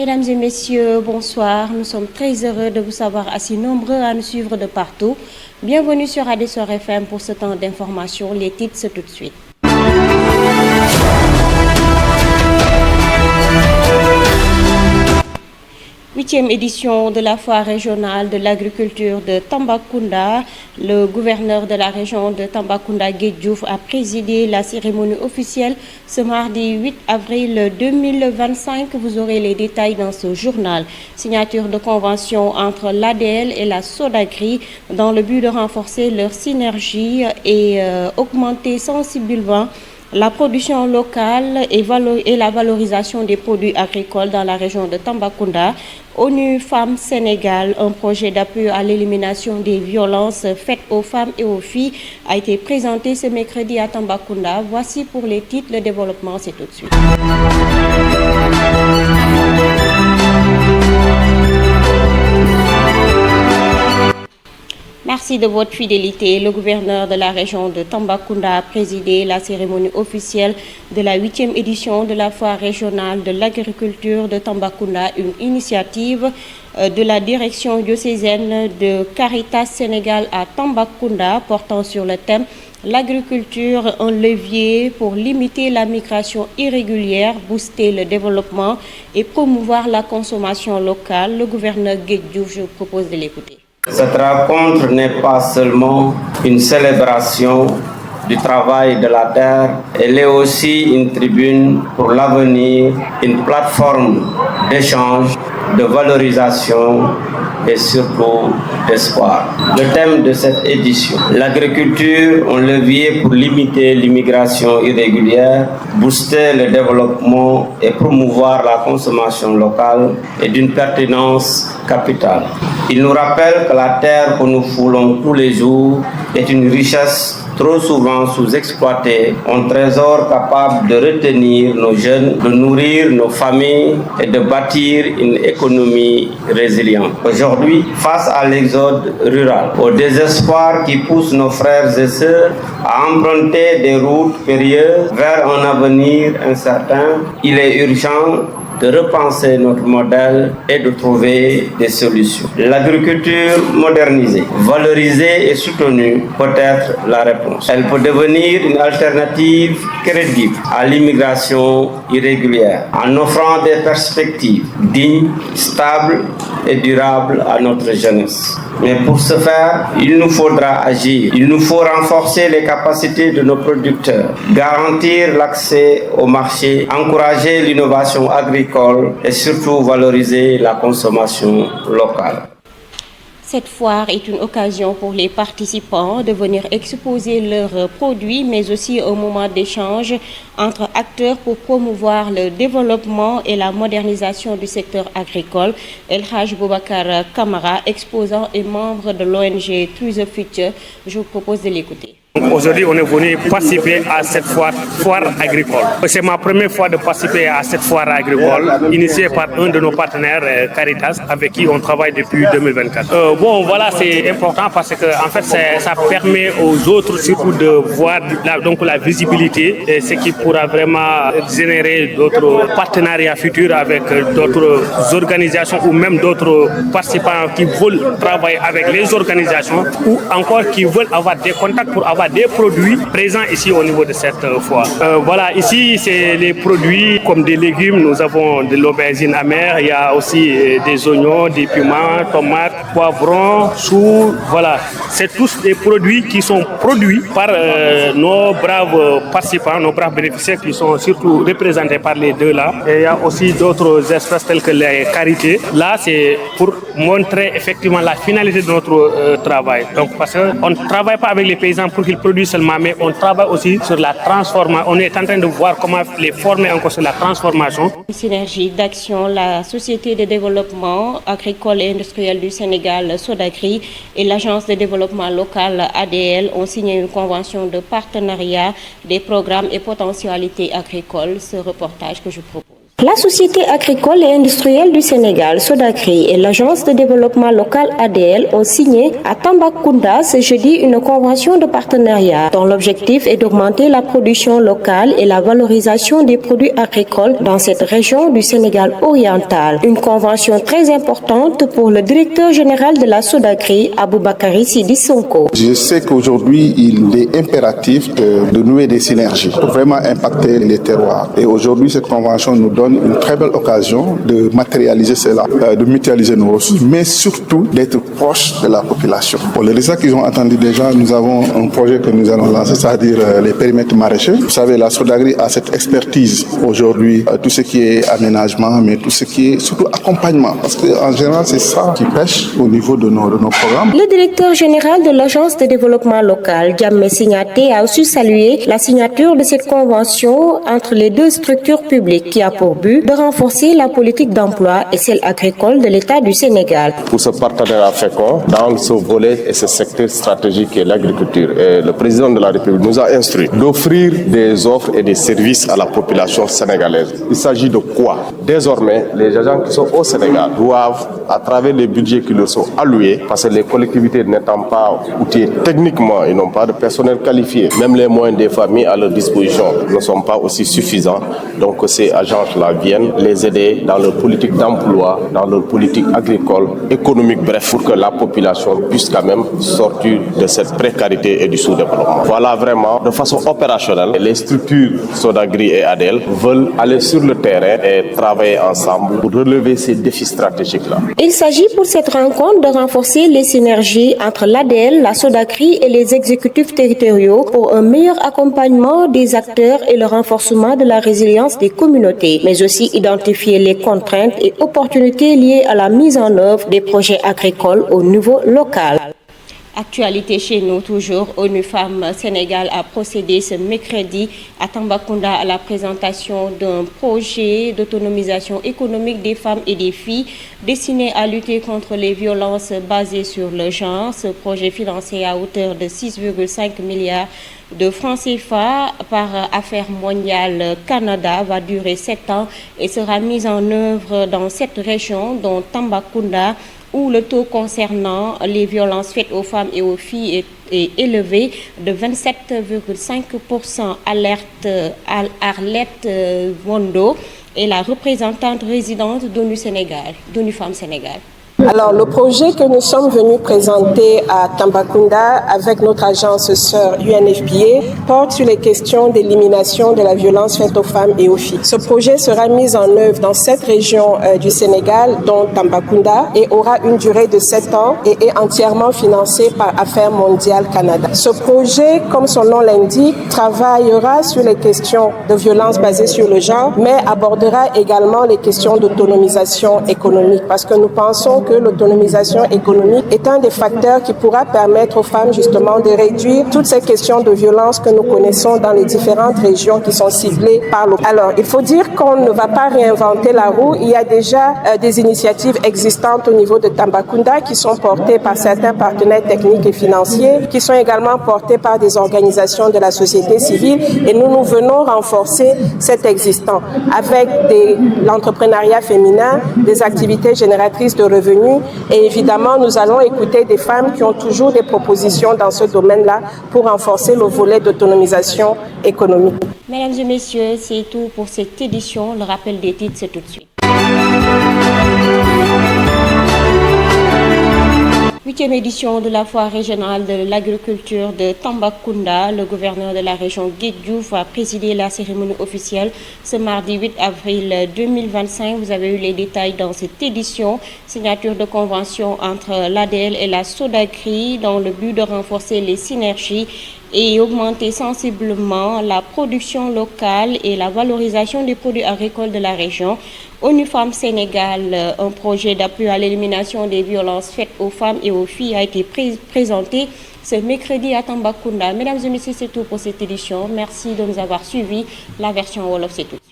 Mesdames et messieurs, bonsoir. Nous sommes très heureux de vous savoir assez nombreux à nous suivre de partout. Bienvenue sur Adessor FM pour ce temps d'information. Les titres, c'est tout de suite. 8e édition de la foire régionale de l'agriculture de Tambacounda. Le gouverneur de la région de Tambacounda, Guèye Diouf, a présidé la cérémonie officielle ce mardi 8 avril 2025. Vous aurez les détails dans ce journal. Signature de convention entre l'ADL et la Sodagri dans le but de renforcer leur synergie et augmenter sensiblement la production locale et la valorisation des produits agricoles dans la région de Tambacounda. ONU Femmes Sénégal, un projet d'appui à l'élimination des violences faites aux femmes et aux filles, a été présenté ce mercredi à Tambacounda. Voici pour les titres, le développement, c'est tout de suite. Merci de votre fidélité. Le gouverneur de la région de Tambacounda a présidé la cérémonie officielle de la 8e édition de la foire régionale de l'agriculture de Tambacounda, une initiative de la direction diocésaine de Caritas Sénégal à Tambacounda portant sur le thème l'agriculture, un levier pour limiter la migration irrégulière, booster le développement et promouvoir la consommation locale. Le gouverneur Guèye Diouf, je vous propose de l'écouter. Cette rencontre n'est pas seulement une célébration du travail de la terre, elle est aussi une tribune pour l'avenir, une plateforme d'échange, de valorisation et surtout d'espoir. Le thème de cette édition, l'agriculture, un levier pour limiter l'immigration irrégulière, booster le développement et promouvoir la consommation locale, est d'une pertinence capitale. Il nous rappelle que la terre que nous foulons tous les jours est une richesse trop souvent sous-exploitée, un trésor capable de retenir nos jeunes, de nourrir nos familles et de bâtir une économie résiliente. Aujourd'hui, face à l'exode rural, au désespoir qui pousse nos frères et sœurs à emprunter des routes périlleuses vers un avenir incertain, il est urgent de repenser notre modèle et de trouver des solutions. L'agriculture modernisée, valorisée et soutenue peut être la réponse. Elle peut devenir une alternative crédible à l'immigration irrégulière en offrant des perspectives dignes, stables et durables à notre jeunesse. Mais pour ce faire, il nous faudra agir. Il nous faut renforcer les capacités de nos producteurs, garantir l'accès au marché, encourager l'innovation agricole et surtout valoriser la consommation locale. Cette foire est une occasion pour les participants de venir exposer leurs produits, mais aussi un moment d'échange entre acteurs pour promouvoir le développement et la modernisation du secteur agricole. El Hadj Boubacar Kamara, exposant et membre de l'ONG Trees of Future, je vous propose de l'écouter. Aujourd'hui, on est venu participer à cette foire agricole. C'est ma première fois de participer à cette foire agricole, initiée par un de nos partenaires, Caritas, avec qui on travaille depuis 2024. Voilà, c'est important parce que en fait, ça permet aux autres surtout de voir la visibilité, et ce qui pourra vraiment générer d'autres partenariats futurs avec d'autres organisations ou même d'autres participants qui veulent travailler avec les organisations ou encore qui veulent avoir des contacts pour avoir des produits présents ici au niveau de cette foire. Voilà, ici c'est les produits comme des légumes, nous avons de l'aubergine amère, il y a aussi des oignons, des piments, tomates, poivrons, choux, voilà. C'est tous des produits qui sont produits par nos braves participants, nos braves bénéficiaires qui sont surtout représentés par les deux là. Et il y a aussi d'autres espèces telles que les carités. Là, c'est pour montrer effectivement la finalité de notre travail. Donc parce qu'on ne travaille pas avec les paysans pour qu'ils produisent seulement, mais on travaille aussi sur la transformation. On est en train de voir comment les former encore sur la transformation. Une synergie d'action, la Société de développement agricole et industriel du Sénégal, Sodagri, et l'Agence de développement local ADL ont signé une convention de partenariat des programmes et potentialités agricoles. Ce reportage que je propose. La Société agricole et industrielle du Sénégal, SODAGRI, et l'Agence de développement local ADL ont signé à Tambacounda ce jeudi une convention de partenariat dont l'objectif est d'augmenter la production locale et la valorisation des produits agricoles dans cette région du Sénégal oriental. Une convention très importante pour le directeur général de la SODAGRI, Aboubakary Sidi Sonko. Je sais qu'aujourd'hui, il est impératif de nouer des synergies pour vraiment impacter les terroirs. Et aujourd'hui, cette convention nous donne une très belle occasion de matérialiser cela, de mutualiser nos ressources, mais surtout d'être proche de la population. Pour les résultats qu'ils ont attendus déjà, nous avons un projet que nous allons lancer, c'est-à-dire les périmètres maraîchers. Vous savez, la SODAGRI a cette expertise aujourd'hui, tout ce qui est aménagement, mais tout ce qui est surtout accompagnement, parce qu'en général, c'est ça qui pêche au niveau de nos programmes. Le directeur général de l'Agence de développement local, Diamé Signaté, a aussi salué la signature de cette convention entre les deux structures publiques qui a pour but de renforcer la politique d'emploi et celle agricole de l'État du Sénégal. Pour ce partenariat fécond dans ce volet et ce secteur stratégique qui est l'agriculture, le président de la République nous a instruit d'offrir des offres et des services à la population sénégalaise. Il s'agit de quoi? Désormais, les agents qui sont au Sénégal doivent, à travers les budgets qui leur sont alloués, parce que les collectivités n'étant pas outillées techniquement, ils n'ont pas de personnel qualifié, même les moyens des familles à leur disposition ne sont pas aussi suffisants. Donc ces agences-là viennent les aider dans leur politique d'emploi, dans leur politique agricole, économique, bref, pour que la population puisse quand même sortir de cette précarité et du sous-développement. Voilà vraiment, de façon opérationnelle, les structures SODAGRI et ADL veulent aller sur le terrain et travailler ensemble pour relever ces défis stratégiques-là. Il s'agit pour cette rencontre de renforcer les synergies entre l'ADL, la SODAGRI et les exécutifs territoriaux pour un meilleur accompagnement des acteurs et le renforcement de la résilience des communautés, mais aussi identifier les contraintes et opportunités liées à la mise en œuvre des projets agricoles au niveau local. Actualité chez nous toujours, ONU Femmes Sénégal a procédé ce mercredi à Tambacounda à la présentation d'un projet d'autonomisation économique des femmes et des filles destiné à lutter contre les violences basées sur le genre. Ce projet financé à hauteur de 6,5 milliards de francs CFA par Affaires mondiales Canada va durer 7 ans et sera mis en œuvre dans 7 régions dont Tambacounda, où le taux concernant les violences faites aux femmes et aux filles est élevé de 27,5%. Arlette Wondo est la représentante résidente d'ONU Femmes Sénégal. Alors, le projet que nous sommes venus présenter à Tambacounda avec notre agence sœur UNFPA porte sur les questions d'élimination de la violence faite aux femmes et aux filles. Ce projet sera mis en œuvre dans 7 régions du Sénégal, dont Tambacounda, et aura une durée de 7 ans et est entièrement financé par Affaires mondiales Canada. Ce projet, comme son nom l'indique, travaillera sur les questions de violence basées sur le genre, mais abordera également les questions d'autonomisation économique, parce que nous pensons que l'autonomisation économique est un des facteurs qui pourra permettre aux femmes justement de réduire toutes ces questions de violence que nous connaissons dans les différentes régions qui sont ciblées par l'eau. Alors, il faut dire qu'on ne va pas réinventer la roue. Il y a déjà des initiatives existantes au niveau de Tambacounda qui sont portées par certains partenaires techniques et financiers, qui sont également portées par des organisations de la société civile, et nous venons renforcer cet existant avec l'entrepreneuriat féminin, des activités génératrices de revenus. Et évidemment, nous allons écouter des femmes qui ont toujours des propositions dans ce domaine-là pour renforcer le volet d'autonomisation économique. Mesdames et messieurs, c'est tout pour cette édition. Le rappel des titres, c'est tout de suite. 8e édition de la foire régionale de l'agriculture de Tambacounda. Le gouverneur de la région Guédiouf a présidé la cérémonie officielle ce mardi 8 avril 2025. Vous avez eu les détails dans cette édition. Signature de convention entre l'ADL et la SODAGRI dans le but de renforcer les synergies et augmenter sensiblement la production locale et la valorisation des produits agricoles de la région. ONU Femmes Sénégal, un projet d'appui à l'élimination des violences faites aux femmes et aux filles, a été présenté ce mercredi à Tambacounda. Mesdames et messieurs, c'est tout pour cette édition. Merci de nous avoir suivis. La version Wolof, c'est tout.